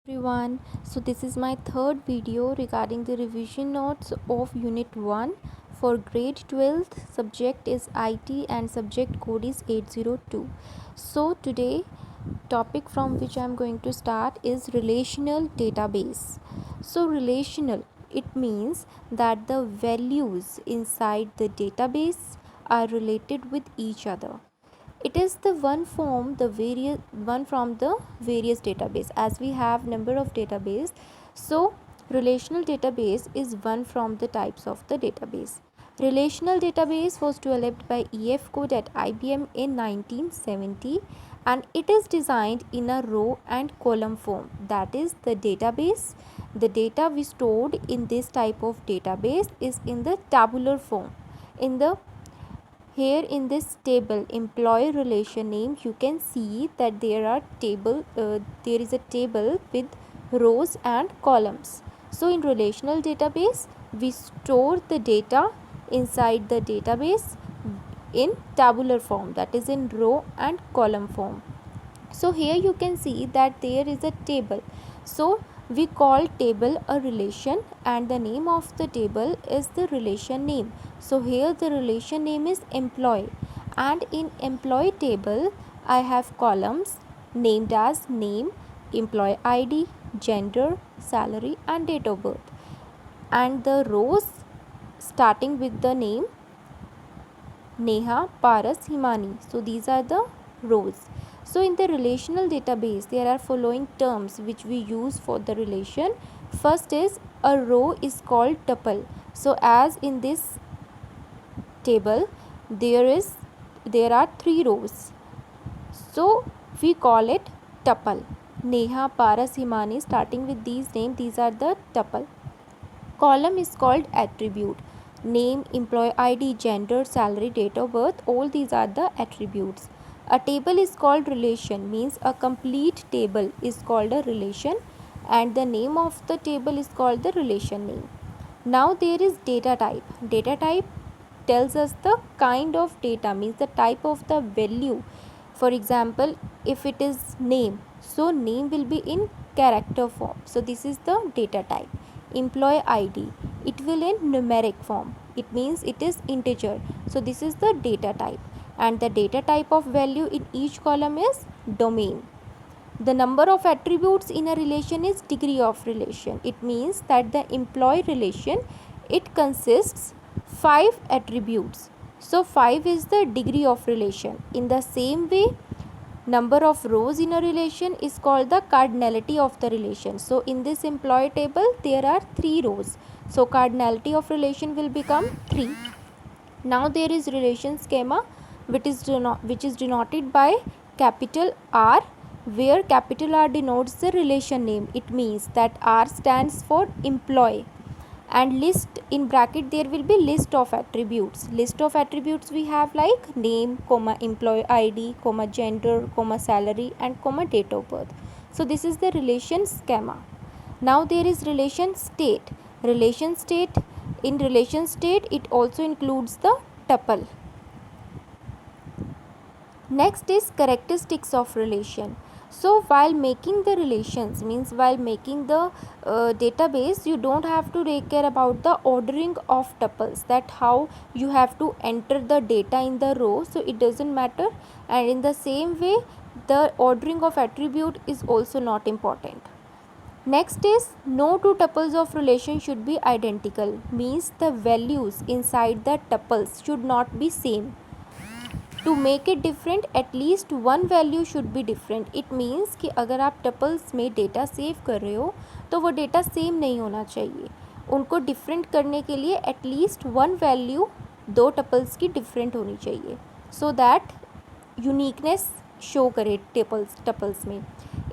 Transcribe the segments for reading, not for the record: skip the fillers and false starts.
Everyone, so this is my third video regarding the revision notes of unit 1 for grade 12th. Subject is IT and subject code is 802. So today topic from which I am going to start is relational database. So relational, it means that the values inside the database are related with each other. It is the one from the various database, as we have number of database. So relational database is one from the types of the database. Relational database was developed by EF Code at IBM in 1970, and it is designed in a row and column form. That is the database. The data we stored in this type of database is in the tabular form. Here in this table employee relation name, you can see that there is a table with rows and columns. So in relational database, we store the data inside the database in tabular form, that is in row and column form. So here you can see that there is a table. So we call table a relation, and the name of the table is the relation name. So here the relation name is employee, and in employee table I have columns named as name, employee ID, gender, salary and date of birth, and the rows starting with the name Neha, Paras, Himani. So these are the rows. So in the relational database, there are following terms which we use for the relation. First is a row is called tuple. So as in this table, there are 3 rows. So we call it tuple. Neha, Paras, Himani, starting with these names, these are the tuple. Column is called attribute. Name, employee ID, gender, salary, date of birth, all these are the attributes. A table is called relation, means a complete table is called a relation, and the name of the table is called the relation name. Now there is data type. Data type tells us the kind of data, means the type of the value. For example, if it is name, so name will be in character form. So this is the data type. Employee ID, it will in numeric form, it means it is integer. So this is the data type, and the data type of value in each column is domain. The number of attributes in a relation is degree of relation. It means that the employee relation, it consists 5 attributes. So 5 is the degree of relation. In the same way, number of rows in a relation is called the cardinality of the relation. So in this employee table, there are 3 rows. So cardinality of relation will become 3. Now there is relation schema, which is denoted by capital R, where capital R denotes the relation name. It means that R stands for employee, and list in bracket there will be list of attributes. List of attributes we have like name, comma, employee ID, comma, gender, comma, salary and comma, date of birth. So this is the relation schema. Now there is relation state. Relation state, in relation state it also includes the tuple. Next is characteristics of relation. So while making the relations, means while making the database, you don't have to take care about the ordering of tuples, that how you have to enter the data in the row, so it doesn't matter. And in the same way, the ordering of attribute is also not important. Next is no two tuples of relation should be identical, means the values inside the tuples should not be same. To make it different, at least one value should be different. It means कि अगर आप tuples में data save कर रहे हो तो वो data same नहीं होना चाहिए. उनको डिफरेंट करने के लिए एटलीस्ट वन वैल्यू 2 टपल्स की डिफरेंट होनी चाहिए, सो दैट यूनिकनेस शो करे टपल्स में.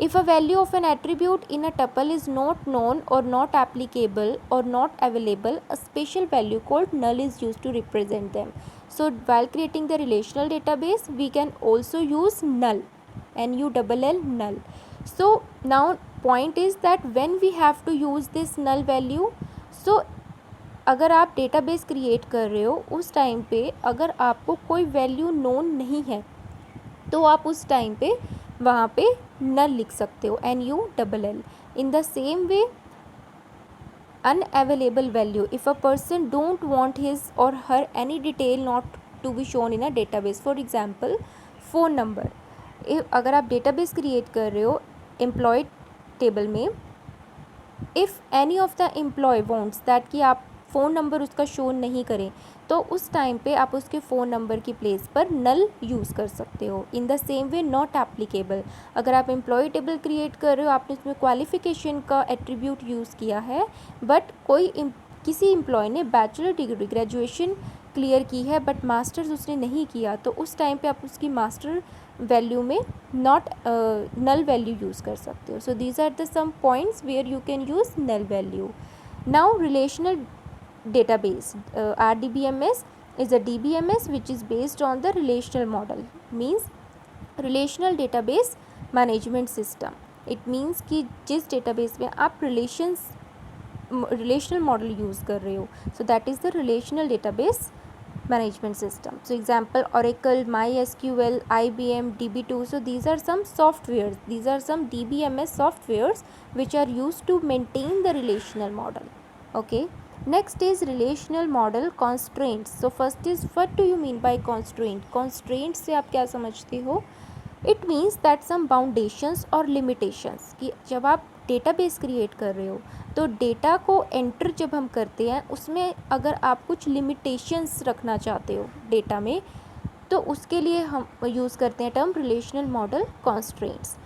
If a value of an attribute in a tuple is not known or not applicable or not available, a special value called null is used to represent them. So while creating the relational database, we can also use null, N-U-L-L, null. So now point is that when we have to use this null value, so अगर आप database create कर रहे हो उस time पे अगर आपको कोई वैल्यू नोन नहीं है तो आप उस टाइम पे वहाँ पे नल लिख सकते हो, NULL. In the same way unavailable value, if a person don't want his or her any detail not to be shown in a database. For example, phone number. अगर आप डेटाबेस क्रिएट कर रहे हो एम्प्लॉय टेबल में, if any of the employee wants that कि आप phone number उसका show नहीं करें, तो उस टाइम पे आप उसके फ़ोन नंबर की प्लेस पर नल यूज़ कर सकते हो. In the same way not applicable. अगर आप एम्प्लॉय टेबल क्रिएट कर रहे हो, आपने उसमें क्वालिफ़िकेशन का एट्रीब्यूट यूज़ किया है, बट किसी एम्प्लॉय ने बैचलर डिग्री ग्रेजुएशन क्लियर की है बट मास्टर्स उसने नहीं किया, तो उस टाइम पे आप उसकी मास्टर वैल्यू में नॉट null value यूज़ कर सकते हो. So these are the some points where you can use null value. Now relational database, RDBMS is a DBMS which is based on the relational model, means relational database management system. it means कि जिस database में आप relational model use कर रहे हो, so that is the relational database management system. So example, Oracle, MySQL, IBM, DB2. So these are some softwares, these are some DBMS softwares which are used to maintain the relational model. Okay, next is relational model constraints. So first is, what do you mean by constraint? Constraint से आप क्या समझते हो? It means that some foundations or limitations, कि जब आप database create कर रहे हो तो डेटा को एंटर जब हम करते हैं उसमें अगर आप कुछ लिमिटेशंस रखना चाहते हो डेटा में, तो उसके लिए हम यूज़ करते हैं term relational model constraints.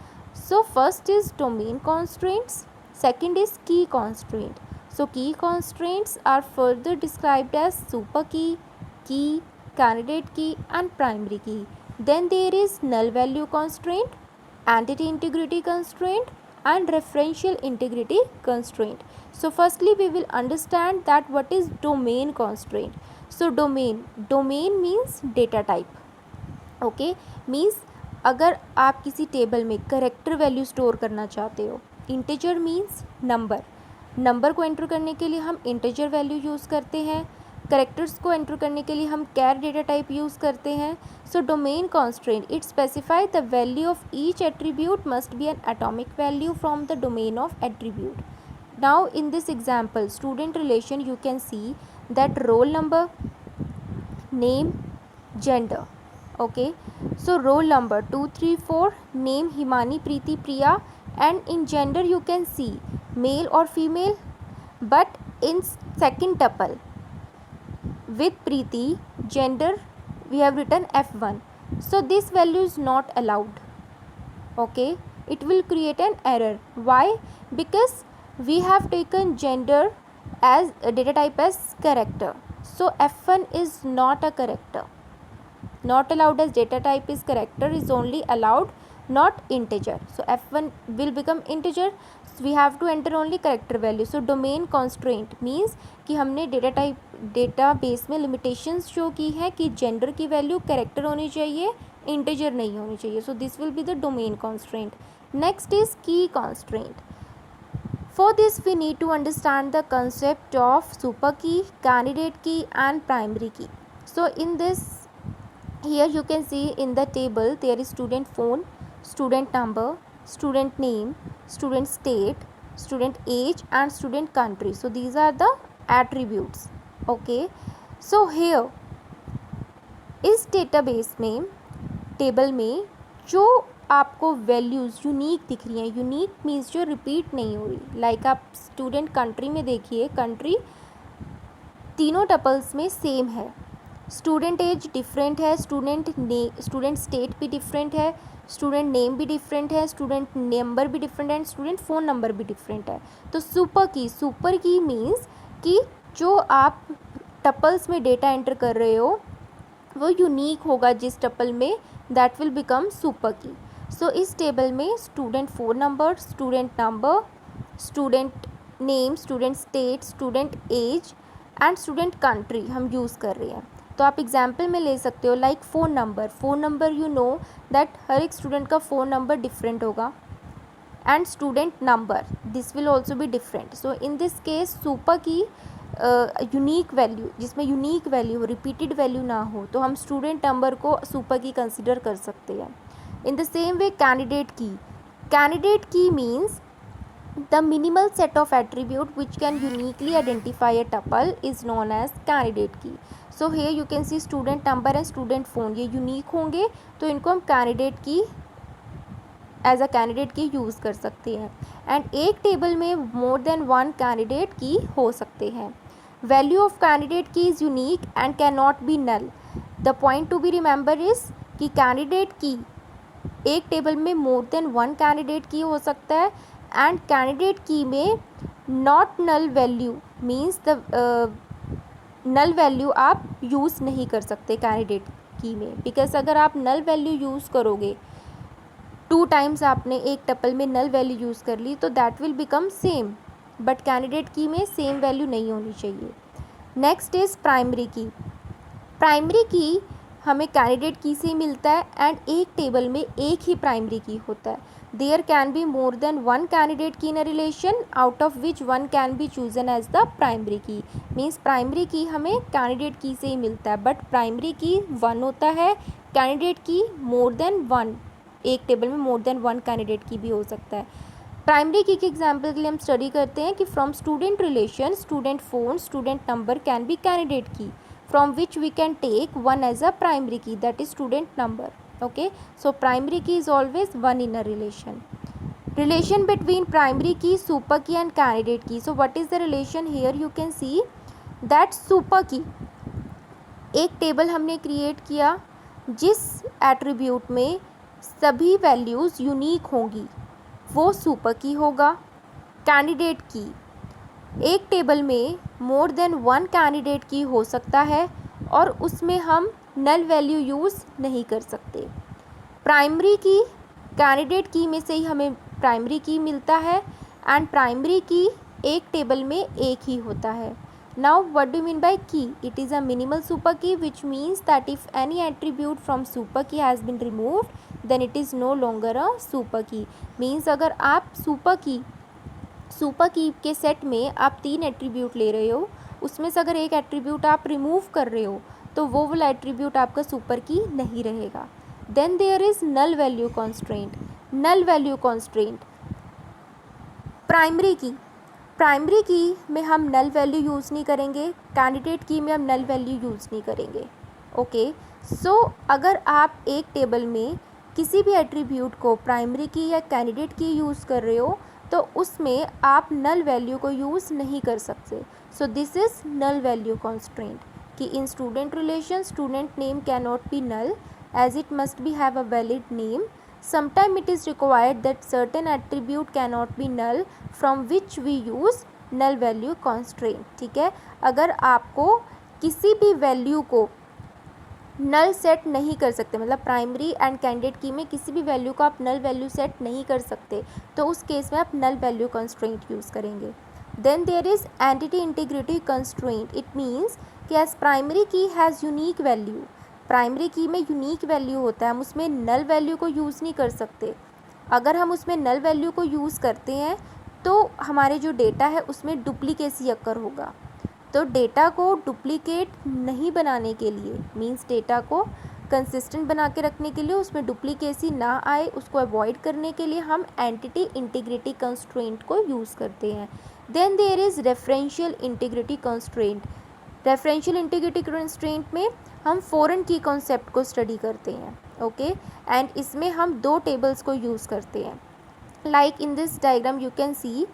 So first is domain constraints, second is key constraint. So key constraints are further described as super key, candidate key and primary key. Then there is null value constraint, entity integrity constraint and referential integrity constraint. So firstly we will understand that what is domain constraint. So domain means data type. Okay, means अगर आप किसी table में character value store करना चाहते हो, integer means number को enter करने के लिए हम इंटीजर वैल्यू यूज़ करते हैं, करेक्टर्स को एंटर करने के लिए हम कैर डेटा टाइप यूज़ करते हैं. So domain constraint, it specify the value of each attribute must be N atomic value from the domain of attribute. Now in this example student relation you can see that roll number, name, gender. Okay, so roll number 2 3 4, name Himani, Preeti, Priya, and in gender you can see male or female, but in second tuple with Preeti gender we have written F1, so this value is not allowed. Okay, it will create an error. Why? Because we have taken gender as a data type as character, so F1 is not a character, not allowed as data type is character, is only allowed not integer. So F1 will become integer, so we have to enter only character value. So domain constraint means कि हमने data base में limitations show की है कि gender की value character होनी चाहिए, integer नहीं होनी चाहिए. So this will be the domain constraint. Next is की constraint. For this we need to understand the concept of super key, candidate key and primary key. So in this, here you can see in the table there is student phone, student number, student name, student state, student age and student country. So these are the attributes. Okay, so here इस database में table में जो आपको values unique दिख रही हैं, unique means जो repeat नहीं हो रही. लाइक आप स्टूडेंट कंट्री में देखिए, कंट्री तीनों टपल्स में सेम है, स्टूडेंट एज डिफरेंट है, स्टूडेंट स्टेट भी डिफरेंट है, स्टूडेंट नेम भी डिफरेंट है, स्टूडेंट नंबर भी डिफरेंट है, स्टूडेंट फ़ोन नंबर भी डिफरेंट है. तो सुपर की मीन्स कि जो आप टपल्स में डेटा एंटर कर रहे हो वो यूनिक होगा जिस टपल में, दैट विल बिकम सुपर की. सो इस टेबल में student phone number, student name, student state, student age and student country हम यूज़ कर रहे हैं. तो आप एग्जाम्पल में ले सकते हो like phone number you know that हर एक स्टूडेंट का फ़ोन नंबर डिफरेंट होगा, and student number this will also be different. So in this case super key unique value, जिसमें यूनिक वैल्यू रिपीटेड वैल्यू ना हो, तो हम स्टूडेंट नंबर को सुपर की कंसिडर कर सकते हैं. In the same way, candidate key. Candidate key means the minimal set of attribute which can uniquely identify a tuple is known as candidate key. So here you can see student number and student phone, ये unique होंगे तो इनको हम candidate key as a candidate key use कर सकते हैं. And एक table में मोर देन वन कैंडिडेट की हो सकते हैं. Value of candidate key is unique and can not be null. The point to be remember is कि कैंडिडेट की एक टेबल में मोर देन वन कैंडिडेट की हो सकता है एंड कैंडिडेट की में not null value means the null value आप use नहीं कर सकते कैंडिडेट की में, बिकॉज अगर आप नल वैल्यू यूज़ करोगे 2 टाइम्स आपने एक टपल में नल वैल्यू यूज़ कर ली तो that will become same, but candidate key में सेम वैल्यू नहीं होनी चाहिए. नेक्स्ट इज़ प्राइमरी की. प्राइमरी की हमें कैंडिडेट की से मिलता है एंड एक टेबल में एक ही प्राइमरी की होता है. There can be more than one candidate key in a relation out of which one can be chosen as the primary key. Means primary key हमें कैंडिडेट की से ही मिलता है, बट प्राइमरी की 1 होता है, कैंडिडेट की मोर देन 1. एक टेबल में मोर देन वन कैंडिडेट की भी हो सकता है. प्राइमरी की के एग्जाम्पल के लिए हम स्टडी करते हैं कि from student relation student phone student number can be candidate key from which we can take one as a primary key, that is student number. Okay, so primary key is always one in a relation. Relation between primary key, super key and candidate key. So what is the relation here? You can see that super key एक table हमने create किया जिस attribute में सभी values unique होंगी, वो super की होगा. कैंडिडेट की एक टेबल में मोर देन वन कैंडिडेट की हो सकता है और उसमें हम नल वैल्यू यूज़ नहीं कर सकते. प्राइमरी की कैंडिडेट की में से ही हमें प्राइमरी की मिलता है एंड प्राइमरी की एक टेबल में एक ही होता है. Now what do you mean by key? It is a minimal super key, which means that if any attribute from super key has been removed then it is no longer a super key. Means अगर आप super key के set में आप 3 attribute ले रहे हो, उसमें से अगर एक एट्रीब्यूट आप रिमूव कर रहे हो तो वो वाला एट्रीब्यूट आपका सुपर की नहीं रहेगा. Then there is null value constraint. Null value constraint primary key में हम नल वैल्यू यूज़ नहीं करेंगे, कैंडिडेट की में हम नल वैल्यू यूज़ नहीं करेंगे. ओके, सो अगर आप एक टेबल में किसी भी एट्रीब्यूट को प्राइमरी की या कैंडिडेट की यूज़ कर रहे हो तो उसमें आप नल वैल्यू को यूज़ नहीं कर सकते. So this is null value constraint कि in student relation student name can not be null as it must be have a valid name. Sometimes it is required that certain attribute cannot be null from which we use null value constraint. ठीक है, अगर आपको किसी भी value को null set नहीं कर सकते, मतलब प्राइमरी एंड कैंडिडेट की में किसी भी वैल्यू को आप नल वैल्यू सेट नहीं कर सकते तो उस केस में आप नल वैल्यू कंस्ट्रेंट यूज़ करेंगे. Then there is entity integrity constraint. It means कि as primary key has unique value, primary key में यूनिक वैल्यू होता है, हम उसमें नल वैल्यू को यूज़ नहीं कर सकते. अगर हम उसमें नल वैल्यू को यूज़ करते हैं तो हमारे जो डेटा है उसमें डुप्लीकेसी अकर होगा. तो डेटा को डुप्लीकेट नहीं बनाने के लिए, मींस डेटा को कंसिस्टेंट बना के रखने के लिए, उसमें डुप्लीकेसी ना आए, उसको अवॉइड करने के लिए हम एंटिटी इंटीग्रिटी कंस्ट्रेंट को यूज़ करते हैं. Then there is referential integrity constraint. Referential integrity constraint में हम फॉरेन की कॉन्सेप्ट को स्टडी करते हैं. ओके, एंड इसमें हम 2 टेबल्स को यूज़ करते हैं. Like in this diagram you can see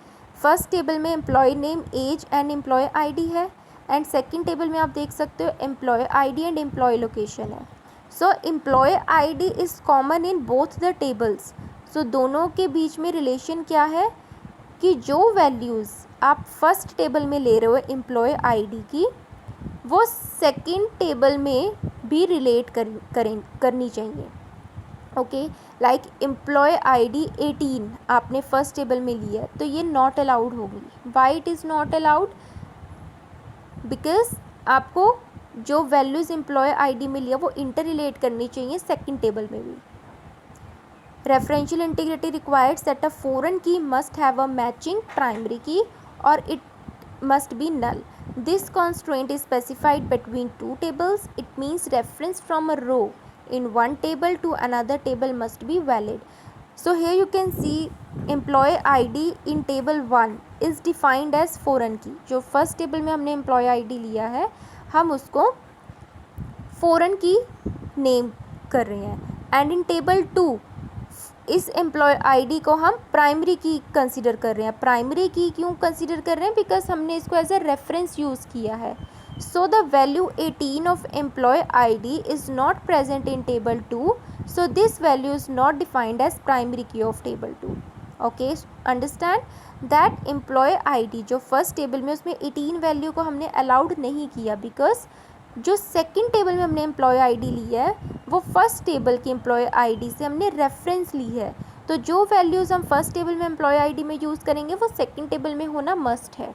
first table में employee name, age and employee ID है एंड सेकंड टेबल में आप देख सकते हो employee ID and employee location है. So employee ID is common in both the tables. सो दोनों के बीच में रिलेशन क्या है कि जो वैल्यूज़ आप फर्स्ट टेबल में ले रहे हो एम्प्लॉय आईडी की, वो सेकंड टेबल में भी रिलेट करनी चाहिए. ओके, लाइक एम्प्लॉय आईडी 18 आपने फर्स्ट टेबल में लिया तो ये नॉट अलाउड होगी. Why it is not allowed? Because आपको जो वैल्यूज़ एम्प्लॉय आईडी में लिया वो इंटर रिलेट करनी चाहिए सेकंड टेबल में भी. Referential integrity requires that a foreign key must have a matching primary key और it must be null. This constraint is specified between 2 tables. It means reference from a row in one table to another table must be valid. So here you can see employee ID in table 1 is defined as foreign key. जो first table में हमने employee ID लिया है हम उसको foreign key name कर रहे हैं. एंड इन टेबल 2 इस एम्प्लॉय आईडी को हम प्राइमरी की कंसिडर कर रहे हैं. प्राइमरी की क्यों कंसिडर कर रहे हैं? बिकॉज हमने इसको एज अ रेफरेंस यूज़ किया है. So the value 18 of employee ID is not present in table 2. So this value is not defined as primary key of table 2. Okay, understand that employee ID जो first table में उसमें 18 value को हमने allowed नहीं किया because जो second table में हमने एम्प्लॉय आईडी ली है वो फर्स्ट टेबल की एम्प्लॉय आईडी से हमने रेफरेंस ली है. तो जो वैल्यूज़ हम फर्स्ट टेबल में एम्प्लॉय आईडी में यूज़ करेंगे वो सेकंड टेबल में होना मस्ट है.